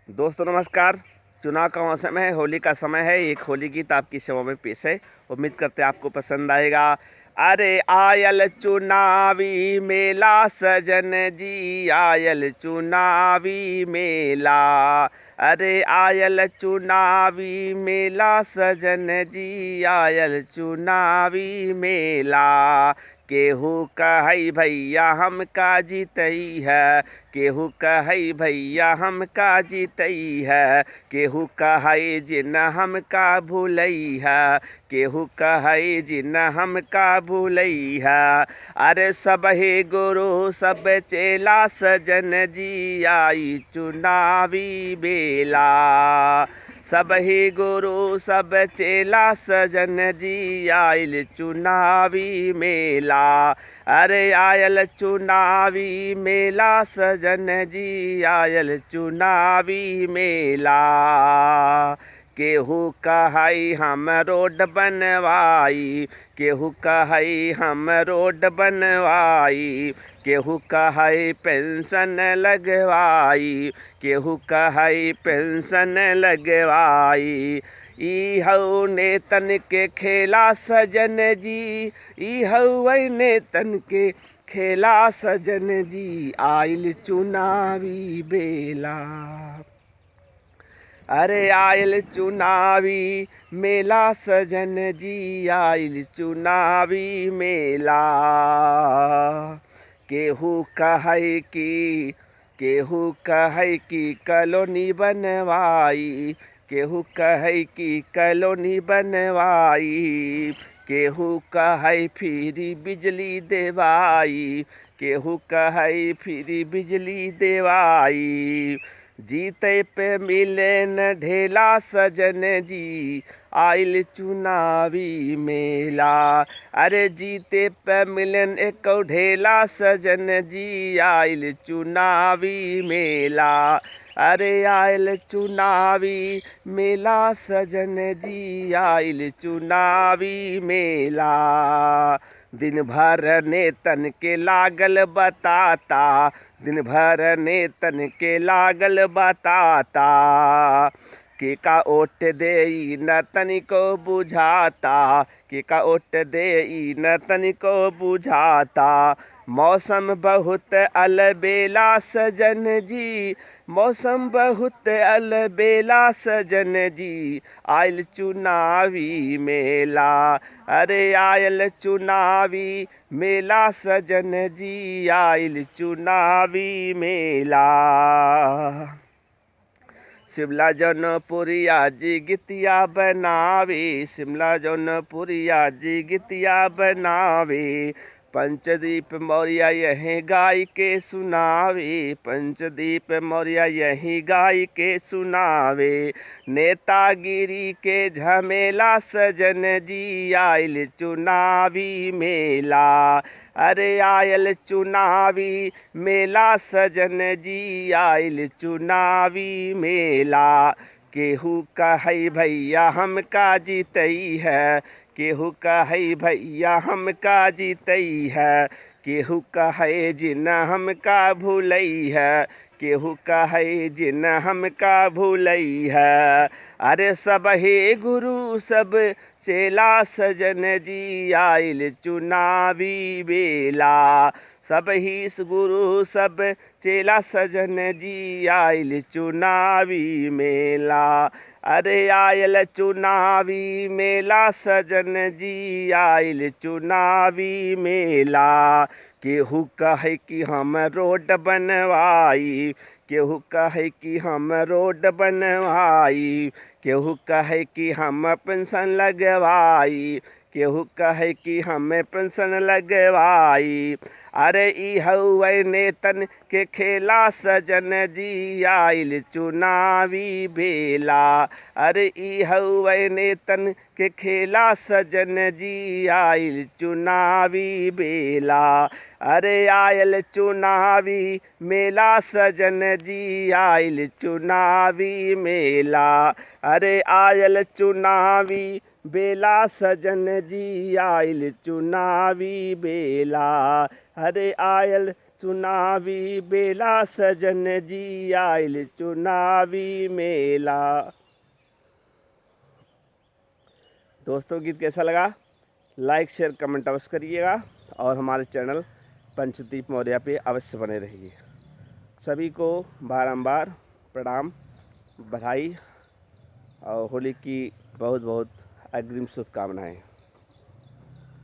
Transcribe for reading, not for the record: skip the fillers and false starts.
दोस्तों नमस्कार। चुनाव का मौसम है, होली का समय है। एक होली गीत आपकी सेवा में पेश है। उम्मीद करते हैं आपको पसंद आएगा। अरे आयल चुनावी मेला सजन जी, आयल चुनावी मेला। अरे आयल चुनावी मेला सजन जी, आयल चुनावी मेला। केहू कहई भैया हमका जीतई है, केहू कहई भैया हमका जीतई है, केहू कहई जिन हमका भूलई है, केहू कहई जिन हमका भूलई है। अरे सब ही गुरु सब चेला सजन जी, आई चुनावी बेला। सब ही गुरु सब चेला सजन जी, आयल चुनावी मेला। अरे आयल चुनावी मेला सजन जी, आयल चुनावी मेला। केहू कहई हम रोड बनवाई, केहू कहई हम रोड बनवाई, केहू कहई पेंशन लगवाई, केहू कहई पेंशन लगवाई। ई हऊ नेतन के खेला सजन जी, ई हऊ नेतन के खेला सजन जी, आइल चुनावी बेला। अरे आयल चुनावी मेला सजन जी, आयल चुनावी मेला। केहू कहई की केहू कहई की कॉलोनी बनवाई, केहू कहई की कॉलोनी बनवाई, केहू कहई फ्री बिजली देवाई, केहू कहई फ्री बिजली देवाई। जीते पे मिले न ढेला सजन जी, आइल चुनावी मेला। अरे जीते पे मिलन एक ढेला सजन जी, आइल चुनावी मेला। अरे आइल चुनावी मेला सजन जी, आइल चुनावी मेला। दिन भर नेतन के लागल बताता, दिन भर नेतन के लागल बताता, के का ओट देई न तनिको बुझाता, के का ओट देई न तनिको बुझाता। मौसम बहुत अलबेला सजन जी, मौसम बहुत अलबेला सजन जी, आयल चुनावी मेला। अरे आयल चुनावी मेला सजन जी, आयल चुनावी मेला। शिमला जौनपुरिया जी गितिया बनावे, शिमला जौनपुरिया जी गितिया बनावे। पंचदीप मौर्य यहीं गाय के सुनावे, पंचदीप मौर्य यहीं गाय के सुनावे। नेतागिरी के झमेला सजन जी, आयल चुनावी मेला। अरे आयल चुनावी मेला सजन जी, आयल चुनावी मेला। केहू कहई भैया हमका जीतई है, केहू कहई भैया हमका जीतई है, केहू कहई जिन हमका भूलई है, केहू कहई जिन हमका भूलई है। अरे सब हे गुरु सब चेला सजन जी, आयल चुनावी बेला। सब ही गुरु सब चेला सजन जी, आयल चुनावी मेला। अरे आयल चुनावी मेला सजन जी, आयल चुनावी मेला। केहू कहे कि हम रोड बनवाई, केहू कहे कि हम रोड बनवाई, केहू कहे कि हम पेंशन लगवाई, केहू कहे कि हमें पेंशन लगवाई। अरे ई हउए नेतन के खेला सजन जी, आयल चुनावी बेला। अरे ई हउए नेतन के खेला सजन जी, आयल चुनावी बेला। अरे आयल चुनावी मेला सजन जी, आयल चुनावी मेला। अरे आयल चुनावी बेला सजन जी, आयल चुनावी बेला। अरे आयल चुनावी बेला सजन जी आइल चुनावी मेला। दोस्तों गीत कैसा लगा? लाइक शेयर कमेंट अवश्य करिएगा और हमारे चैनल पंचदीप मौर्य पे अवश्य बने रहिए। सभी को बारंबार प्रणाम, बधाई और होली की बहुत बहुत अग्रिम शुभकामनाएं।